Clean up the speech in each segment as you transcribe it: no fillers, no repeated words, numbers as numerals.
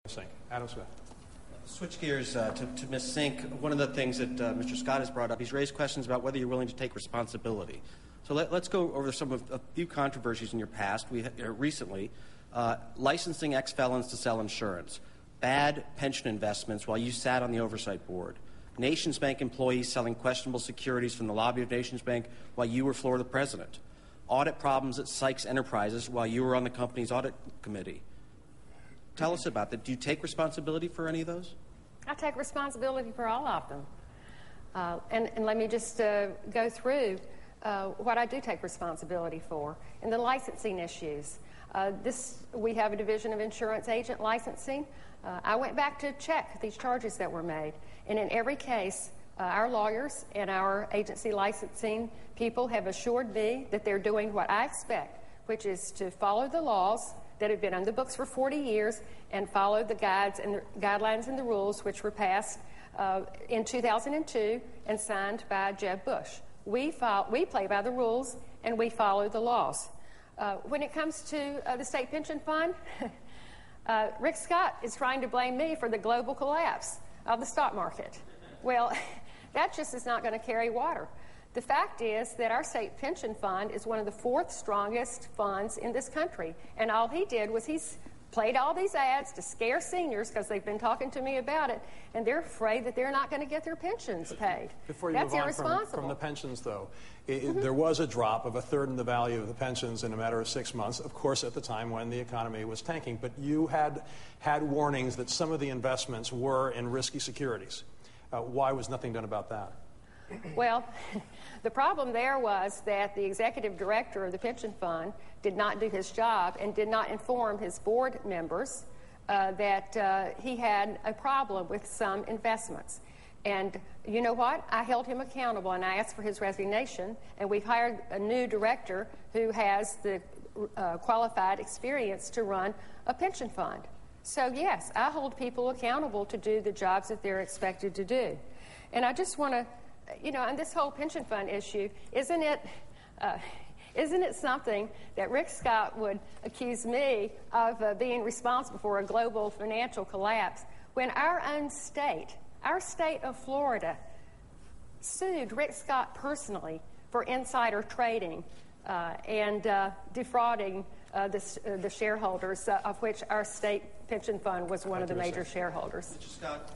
Sink. Adam Smith. Switch gears to Ms. Sink. One of the things that Mr. Scott has brought up, he's raised questions about whether you're willing to take responsibility. So let's go over a few controversies in your past. Recently, licensing ex-felons to sell insurance, bad pension investments while you sat on the oversight board, Nations Bank employees selling questionable securities from the lobby of Nations Bank while you were Florida president, audit problems at Sykes Enterprises while you were on the company's audit committee. Tell us about that. Do you take responsibility for any of those? I take responsibility for all of them. And let me just go through what I do take responsibility for. In the licensing issues, we have a division of insurance agent licensing. I went back to check these charges that were made. And in every case, our lawyers and our agency licensing people have assured me that they're doing what I expect, which is to follow the laws that have been on the books for 40 years and follow the guidelines and the rules which were passed in 2002 and signed by Jeb Bush. We play by the rules and we follow the laws. When it comes to the state pension fund, Rick Scott is trying to blame me for the global collapse of the stock market. Well, that just is not going to carry water. The fact is that our state pension fund is one of the fourth strongest funds in this country. And all he did was he's played all these ads to scare seniors because they've been talking to me about it, and they're afraid that they're not going to get their pensions paid. Before you That's move on irresponsible. from the pensions, though, there was a drop of a third in the value of the pensions in a matter of 6 months, of course, at the time when the economy was tanking. But you had warnings that some of the investments were in risky securities. Why was nothing done about that? Well, the problem there was that the executive director of the pension fund did not do his job and did not inform his board members that he had a problem with some investments. And you know what? I held him accountable and I asked for his resignation, and we've hired a new director who has the qualified experience to run a pension fund. So yes, I hold people accountable to do the jobs that they're expected to do. And I just want to, on this whole pension fund issue, isn't it something that Rick Scott would accuse me of being responsible for a global financial collapse when our own state, our state of Florida, sued Rick Scott personally for insider trading and defrauding the shareholders, of which our state pension fund was one of the major shareholders. Mr. Scott,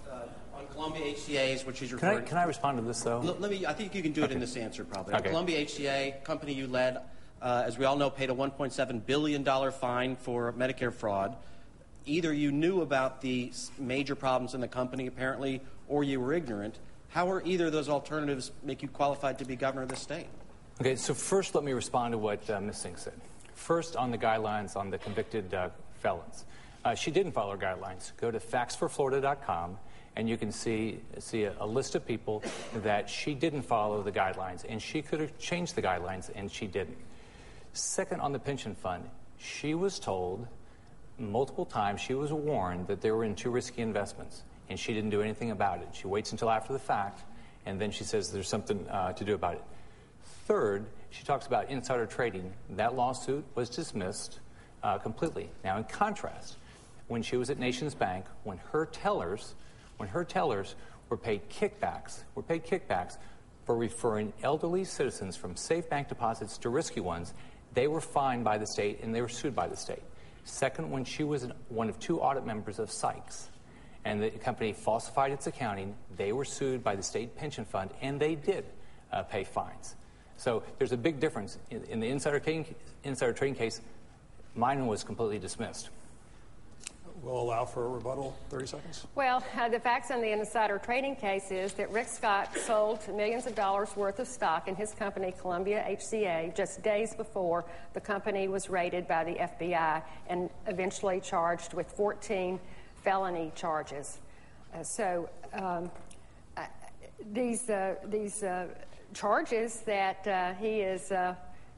on Columbia HCA's, which is referred Can I respond to this, though? I think you can do it in this answer, probably. Okay. Columbia HCA, company you led, as we all know, paid a $1.7 billion fine for Medicare fraud. Either you knew about the major problems in the company, apparently, or you were ignorant. How are either of those alternatives make you qualified to be governor of the state? Okay, so first let me respond to what Ms. Singh said. First, on the guidelines on the convicted felons. She didn't follow her guidelines. Go to factsforflorida.com, and you can see a list of people that she didn't follow the guidelines, and she could have changed the guidelines, and she didn't. Second, on the pension fund, she was told multiple times, she was warned that they were in too risky investments, and she didn't do anything about it. She waits until after the fact, and then she says there's something to do about it. Third, she talks about insider trading. That lawsuit was dismissed completely. Now, in contrast, when she was at Nations Bank, when her tellers were paid kickbacks for referring elderly citizens from safe bank deposits to risky ones, they were fined by the state and they were sued by the state. Second, when she was one of 2 audit members of Sykes, and the company falsified its accounting, they were sued by the state pension fund, and they did pay fines. So there's a big difference. In the insider trading case, mine was completely dismissed. We'll allow for a rebuttal, 30 seconds. Well, the facts on the insider trading case is that Rick Scott sold millions of dollars worth of stock in his company, Columbia HCA, just days before the company was raided by the FBI and eventually charged with 14 felony charges. These charges that he is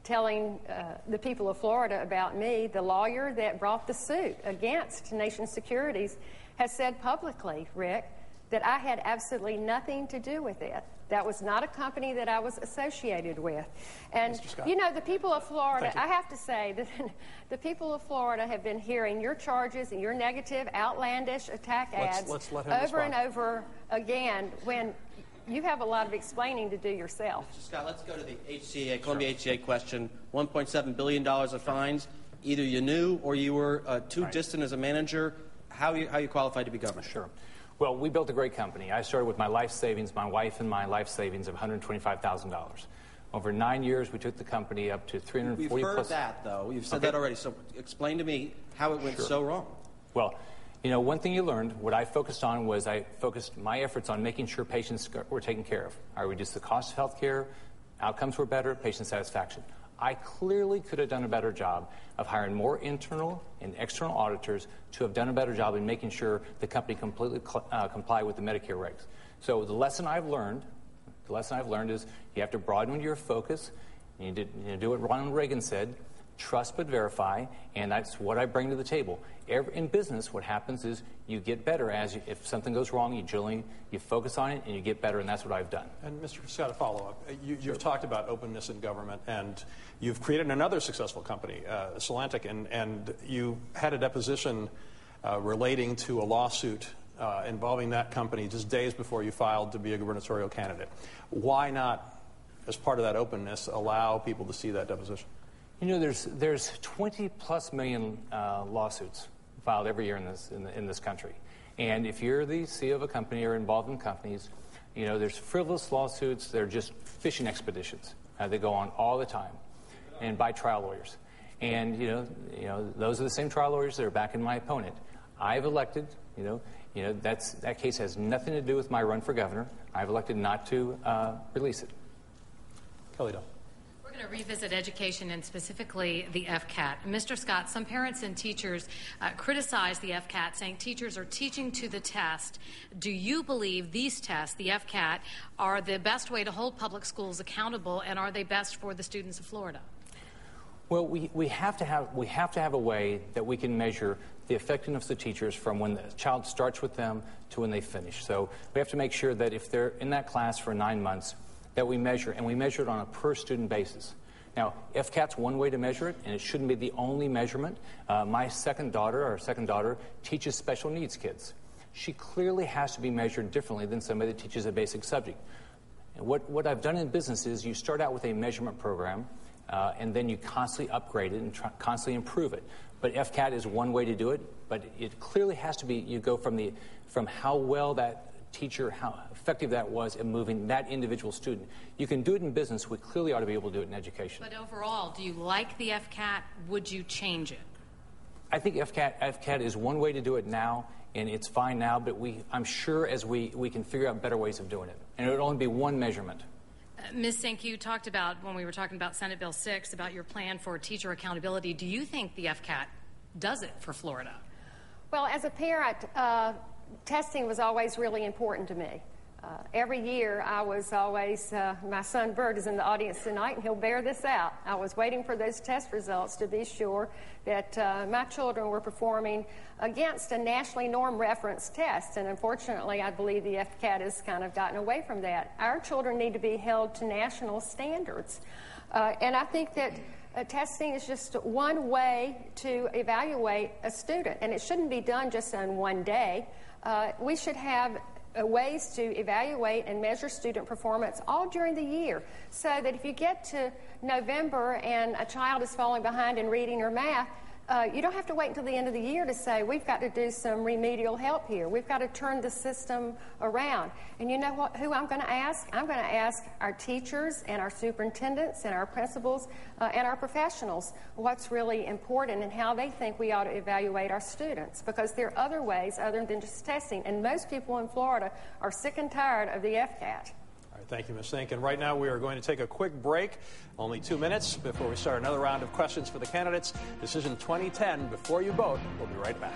telling the people of Florida about me, the lawyer that brought the suit against Nation Securities has said publicly, Rick, that I had absolutely nothing to do with it. That was not a company that I was associated with. And, you know, the people of Florida, I have to say that the people of Florida have been hearing your charges and your negative, outlandish attack ads over and over again when you have a lot of explaining to do yourself. Mr. Scott, let's go to the HCA, Columbia HCA question. $1.7 billion of fines. Either you knew or you were too distant as a manager. How are you qualified to be governor? Sure. Well, we built a great company. I started with my life savings, my wife and my life savings of $125,000. Over 9 years, we took the company up to 340 We've heard plus. that, though. You've said that already. So explain to me how it went so wrong. Well, you know, one thing you learned, what I focused on was I focused my efforts on making sure patients were taken care of. I reduced the cost of health care, outcomes were better, patient satisfaction. I clearly could have done a better job of hiring more internal and external auditors to have done a better job in making sure the company completely comply with the Medicare regs. So the lesson I've learned is you have to broaden your focus. You need to do what Ronald Reagan said, trust but verify, and that's what I bring to the table. In business, what happens is you get better if something goes wrong, you focus on it and you get better, and that's what I've done. And Mr. Scott, a follow-up. You've talked about openness in government, and you've created another successful company, Solantic, and you had a deposition relating to a lawsuit involving that company just days before you filed to be a gubernatorial candidate. Why not, as part of that openness, allow people to see that deposition? You know, there's 20+ million lawsuits filed every year in this country, and if you're the CEO of a company or involved in companies, you know there's frivolous lawsuits. They're just fishing expeditions. They go on all the time, and by trial lawyers, and you know those are the same trial lawyers that are backing my opponent. I've elected, that case has nothing to do with my run for governor. I've elected not to release it. Kelly Doe. We're going to revisit education and specifically the FCAT. Mr. Scott, some parents and teachers criticize the FCAT, saying teachers are teaching to the test. Do you believe these tests, the FCAT, are the best way to hold public schools accountable, and are they best for the students of Florida? Well, we have to have a way that we can measure the effectiveness of the teachers from when the child starts with them to when they finish. So we have to make sure that if they're in that class for 9 months, that we measure, and we measure it on a per-student basis. Now, FCAT's one way to measure it, and it shouldn't be the only measurement. My second daughter, teaches special needs kids. She clearly has to be measured differently than somebody that teaches a basic subject. And what I've done in business is you start out with a measurement program, and then you constantly upgrade it and constantly improve it. But FCAT is one way to do it, but it clearly has to be, you go from how well that teacher, how effective that was in moving that individual student. You can do it in business. We clearly ought to be able to do it in education. But overall, do you like the FCAT? Would you change it? I think FCAT is one way to do it now, and it's fine now, but I'm sure as we can figure out better ways of doing it. And it would only be one measurement. Ms. Sink, you talked about, when we were talking about Senate Bill 6, about your plan for teacher accountability. Do you think the FCAT does it for Florida? Well, as a parent, testing was always really important to me. Every year I was always, my son Bert is in the audience tonight and he'll bear this out. I was waiting for those test results to be sure that my children were performing against a nationally norm reference test, and unfortunately I believe the FCAT has kind of gotten away from that. Our children need to be held to national standards, and I think that testing is just one way to evaluate a student, and it shouldn't be done just on one day. We should have ways to evaluate and measure student performance all during the year, so that if you get to November and a child is falling behind in reading or math, you don't have to wait until the end of the year to say, we've got to do some remedial help here. We've got to turn the system around. And you know who I'm going to ask? I'm going to ask our teachers and our superintendents and our principals and our professionals what's really important and how they think we ought to evaluate our students, because there are other ways other than just testing. And most people in Florida are sick and tired of the FCAT. Thank you, Ms. Sink. And right now we are going to take a quick break, only 2 minutes, before we start another round of questions for the candidates. Decision 2010, before you vote. We'll be right back.